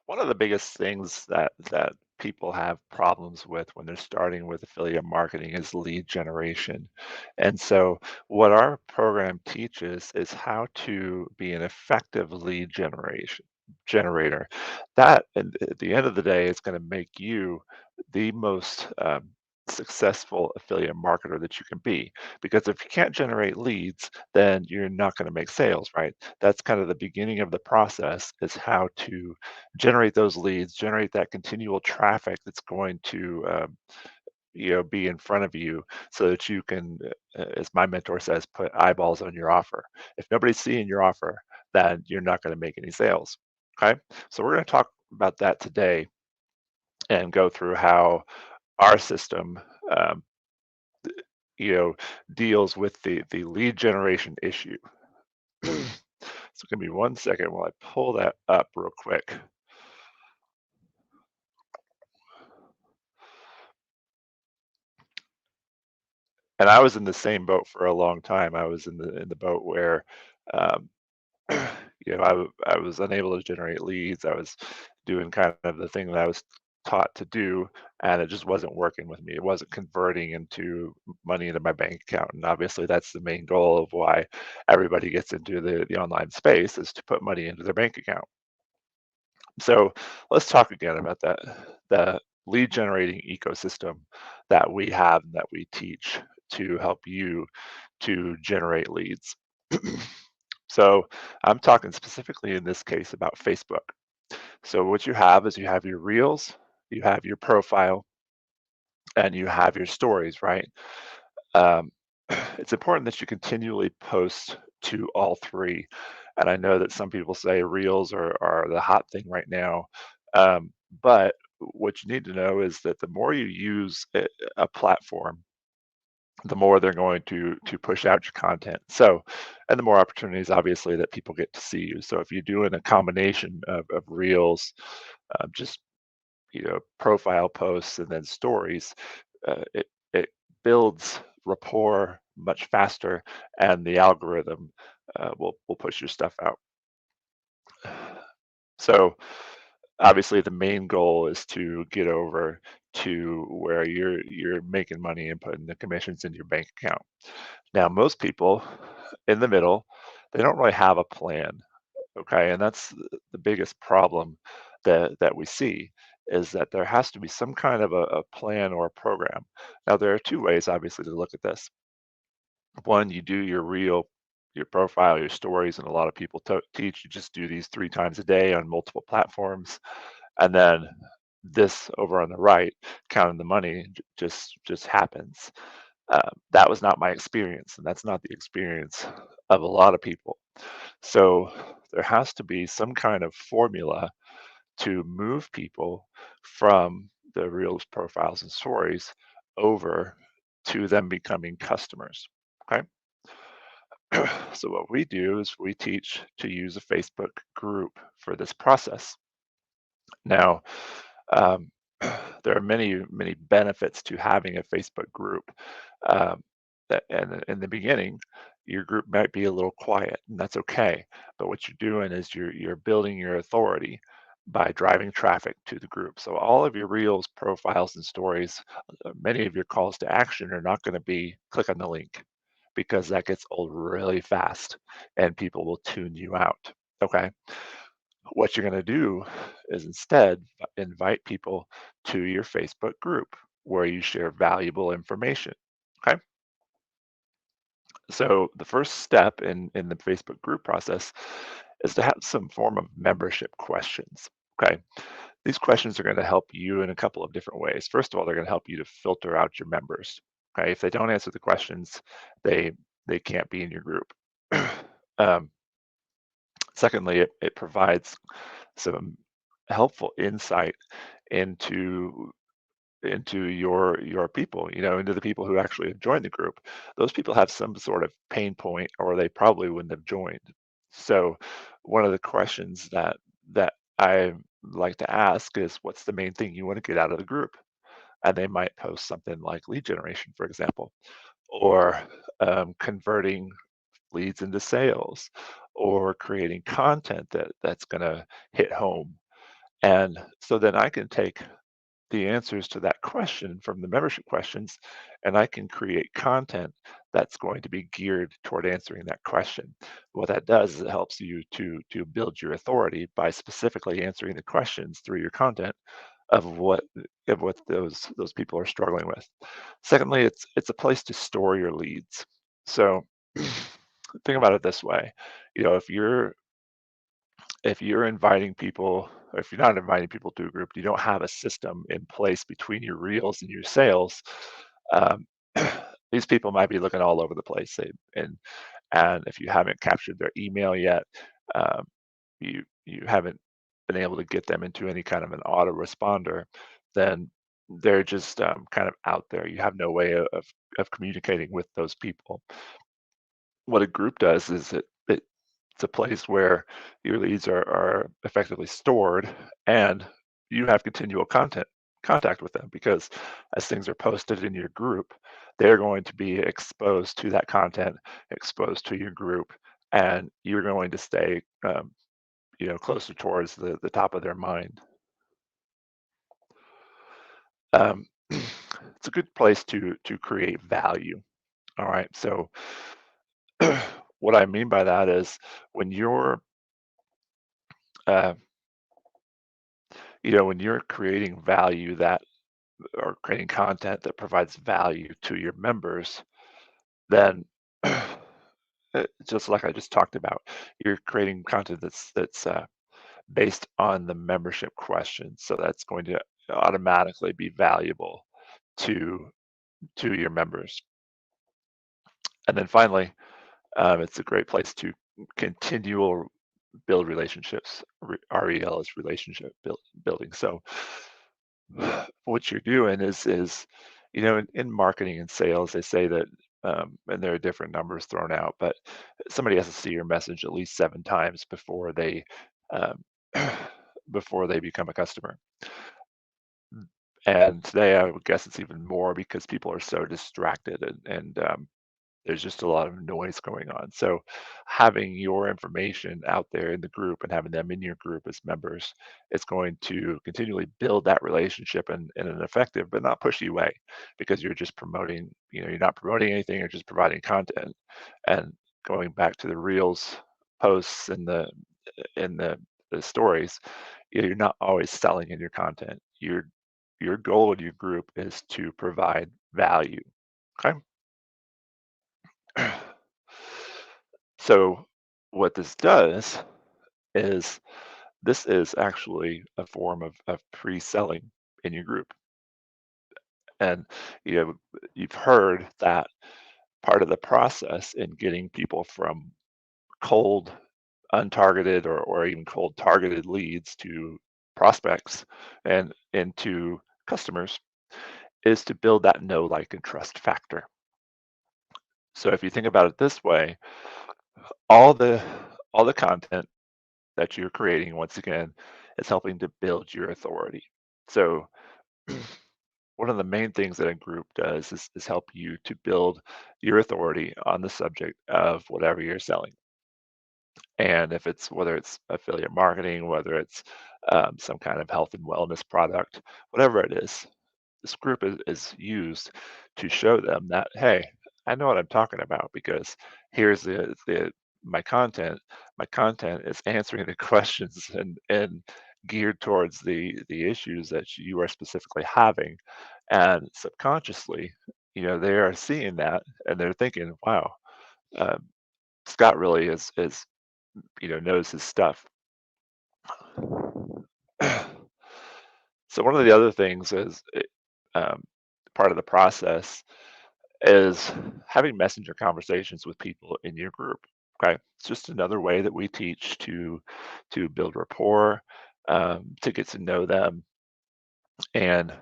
One of the biggest things that people have problems with when they're starting with affiliate marketing is lead generation. And so what our program teaches is how to be an effective lead generation generator. That at the end of the day is going to make you the most successful affiliate marketer that you can be. Because if you can't generate leads, then you're not going to make sales, right? That's kind of the beginning of the process is how to generate those leads, generate that continual traffic that's going to be in front of you so that you can, as my mentor says, put eyeballs on your offer. If nobody's seeing your offer, then you're not going to make any sales. Okay, so we're going to talk about that today and go through how our system, um, you know, deals with the lead generation issue. So give me 1 second while I pull that up real quick. And I was in the same boat for a long time. I was in the boat where, um, I was unable to generate leads. I was doing kind of the thing that I was taught to do, and it just wasn't working with me. It wasn't converting into money into my bank account. And obviously, that's the main goal of why everybody gets into the online space is to put money into their bank account. So let's talk again about the lead generating ecosystem that we have and that we teach to help you to generate leads. So I'm talking specifically in this case about Facebook. So what you have is you have your reels, you have your profile, and you have your stories, right? Um, it's important that you continually post to all three. And I know that some people say reels are the hot thing right now. But what you need to know is that the more you use a platform, the more they're going to push out your content. So, and the more opportunities, obviously, that people get to see you. So, if you're doing a combination of reels, just profile posts, and then stories, it builds rapport much faster, and the algorithm will push your stuff out. So, obviously, the main goal is to get over to where you're making money and putting the commissions into your bank account. Now, most people in the middle, they don't really have a plan, okay? And that's the biggest problem that we see is that there has to be some kind of a plan or a program. Now, there are two ways, obviously, to look at this. One, you do your profile, your stories, and a lot of people teach you just do these 3 times a day on multiple platforms, and then this over on the right, counting the money, just happens. That was not my experience, and that's not the experience of a lot of people. So there has to be some kind of formula to move people from the Reels profiles and stories over to them becoming customers. Okay. So what we do is we teach to use a Facebook group for this process. Now, um, there are many benefits to having a Facebook group. Um, and in the beginning, your group might be a little quiet, and that's okay. But what you're doing is you're building your authority by driving traffic to the group. So all of your reels, profiles, and stories, many of your calls to action are not going to be click on the link because that gets old really fast, and people will tune you out. Okay. What you're going to do is instead invite people to your Facebook group where you share valuable information. Okay. So the first step in the Facebook group process is to have some form of membership questions. Okay. These questions are going to help you in a couple of different ways. First of all, they're going to help you to filter out your members. Okay. If they don't answer the questions, they they can't be in your group. um, Secondly, it provides some helpful insight into your people, into the people who actually have joined the group. Those people have some sort of pain point, or they probably wouldn't have joined. So, one of the questions that I like to ask is, what's the main thing you want to get out of the group? And they might post something like lead generation, for example, or converting leads into sales, or creating content that's going to hit home. And so then I can take the answers to that question from the membership questions, and I can create content that's going to be geared toward answering that question. What that does is it helps you to build your authority by specifically answering the questions through your content of what those people are struggling with. Secondly, it's a place to store your leads. So think about it this way. You know, if you're inviting people, or if you're not inviting people to a group, you don't have a system in place between your reels and your sales. Um, these people might be looking all over the place, and if you haven't captured their email yet, um, you haven't been able to get them into any kind of an autoresponder, then they're just kind of out there. You have no way of communicating with those people. What a group does is it's a place where your leads are effectively stored, and you have continual contact with them, because as things are posted in your group, they're going to be exposed to that content, exposed to your group, and you're going to stay closer towards the top of their mind. It's a good place to create value. All right, so what I mean by that is when you're uh, when you're creating value that or creating content that provides value to your members, then just like I just talked about, you're creating content that's based on the membership questions, so that's going to automatically be valuable to your members. And then finally, it's a great place to continual build relationships. REL is relationship building. So what you're doing is in marketing and sales, they say that, and there are different numbers thrown out, but somebody has to see your message at least 7 times um, before they become a customer. And today, I would guess it's even more because people are so distracted, and there's just a lot of noise going on. So having your information out there in the group and having them in your group as members, it's going to continually build that relationship in an effective but not pushy way, because you're just promoting, you're not promoting anything, you're just providing content. And going back to the reels posts and the stories, you're not always selling in your content. Your goal in your group is to provide value. Okay. So what this does is this is actually a form of pre-selling in your group. And you know, you've heard that part of the process in getting people from cold, untargeted, or even cold targeted leads to prospects and into customers is to build that know, like, and trust factor. So if you think about it this way, all the all the content that you're creating, once again, is helping to build your authority. So one of the main things that a group does is help you to build your authority on the subject of whatever you're selling. And if it's whether it's affiliate marketing, whether it's some kind of health and wellness product, whatever it is, this group is used to show them that, hey, I know what I'm talking about, because here's the my content. My content is answering the questions and geared towards the issues that you are specifically having. And subconsciously, they are seeing that, and they're thinking, wow, uh, Scott really is knows his stuff. So one of the other things is, part of the process is having messenger conversations with people in your group. Okay, it's just another way that we teach to build rapport, to get to know them, and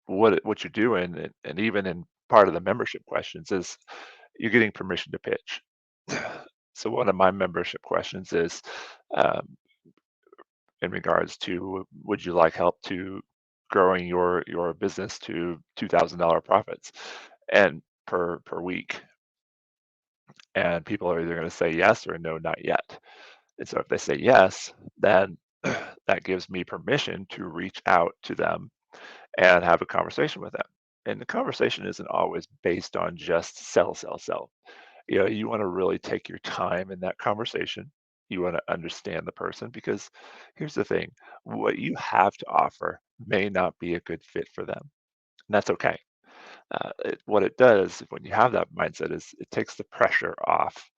what you're doing, and even in part of the membership questions, is you're getting permission to pitch. So one of my membership questions is, um, in regards to, would you like help to growing your business to $2,000 profits and per week? And people are either going to say yes or no, not yet. And so if they say yes, then that gives me permission to reach out to them and have a conversation with them. And the conversation isn't always based on just sell, sell, sell. You want to really take your time in that conversation. You want to understand the person because here's the thing, what you have to offer may not be a good fit for them. And that's okay. What it does when you have that mindset is it takes the pressure off.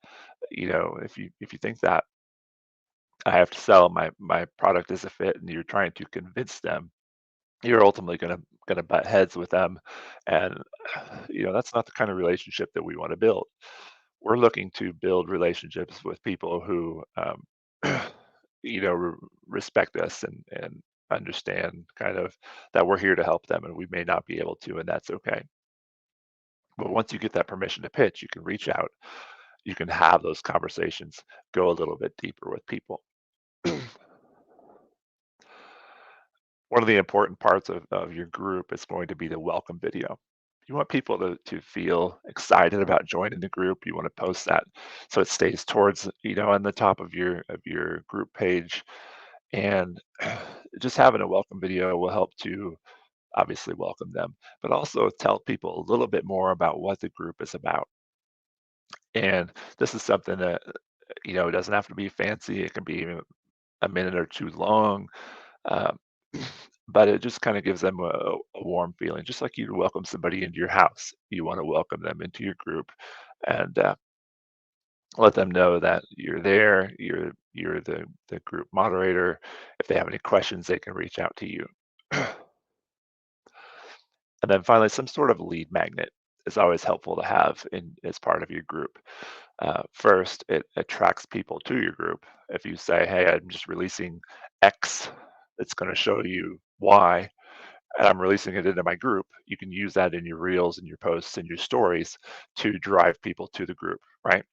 If you think that I have to sell my product as a fit and you're trying to convince them, you're ultimately gonna butt heads with them, and that's not the kind of relationship that we want to build. We're looking to build relationships with people who respect us and understand kind of that we're here to help them, and we may not be able to, and that's okay. But once you get that permission to pitch, you can reach out, you can have those conversations, go a little bit deeper with people. One of the important parts of your group is going to be the welcome video. You want people to feel excited about joining the group. You want to post that so it stays towards, on the top of your group page. And just having a welcome video will help to obviously welcome them, but also tell people a little bit more about what the group is about. And this is something that, it doesn't have to be fancy. It can be a minute or two long. Um, but it just kind of gives them a warm feeling, just like you'd welcome somebody into your house. You want to welcome them into your group and let them know that you're there. You're the group moderator. If they have any questions, they can reach out to you. And then finally, some sort of lead magnet is always helpful to have in as part of your group. First, it attracts people to your group. If you say, "Hey, I'm just releasing X," it's going to show you Y, and I'm releasing it into my group. You can use that in your reels and your posts and your stories to drive people to the group, right?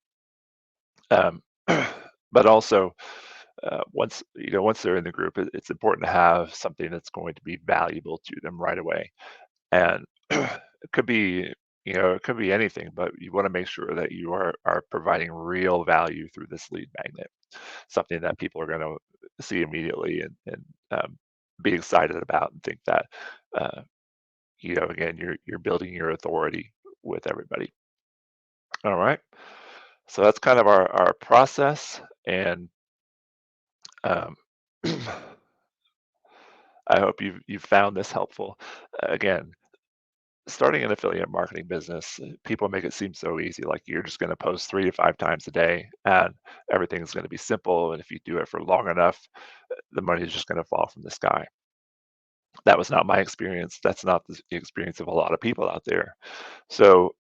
Um, but also, once they're in the group, it's important to have something that's going to be valuable to them right away. And it could be, it could be anything, but you want to make sure that you are providing real value through this lead magnet, something that people are going to see immediately and be excited about and think that uh, again, you're building your authority with everybody. All right. So that's kind of our process, and um, I hope you've found this helpful. Again, starting an affiliate marketing business, people make it seem so easy, like you're just going to post 3 to 5 times a day, and everything's going to be simple. And if you do it for long enough, the money is just going to fall from the sky. That was not my experience. That's not the experience of a lot of people out there. So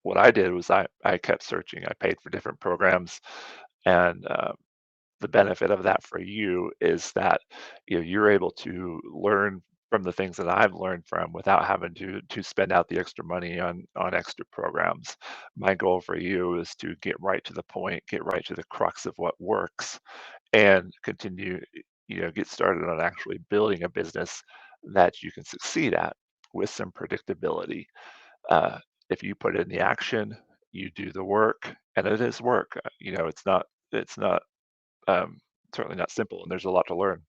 what I did was I kept searching. I paid for different programs, and the benefit of that for you is that you're able to learn from the things that I've learned from without having to spend out the extra money on extra programs. My goal for you is to get right to the point, get right to the crux of what works, and continue, get started on actually building a business that you can succeed at with some predictability. uh, if you put in the action, you do the work, and it is work. It's not um, certainly not simple, and there's a lot to learn.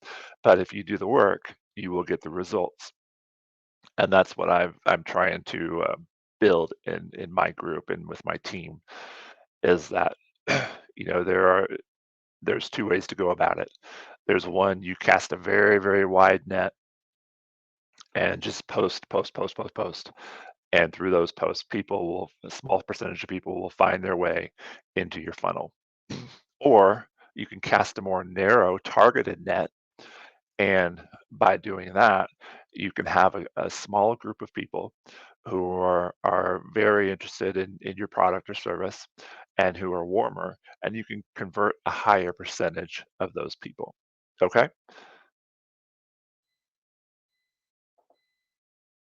But if you do the work, you will get the results, and that's what I'm trying to build in my group and with my team. Is that there's two ways to go about it. There's one, you cast a very, very wide net and just post, post, post, post, post. And through those posts, a small percentage of people will find their way into your funnel. Or you can cast a more narrow targeted net. And by doing that, you can have a small group of people who are very interested in your product or service and who are warmer, and you can convert a higher percentage of those people. Okay.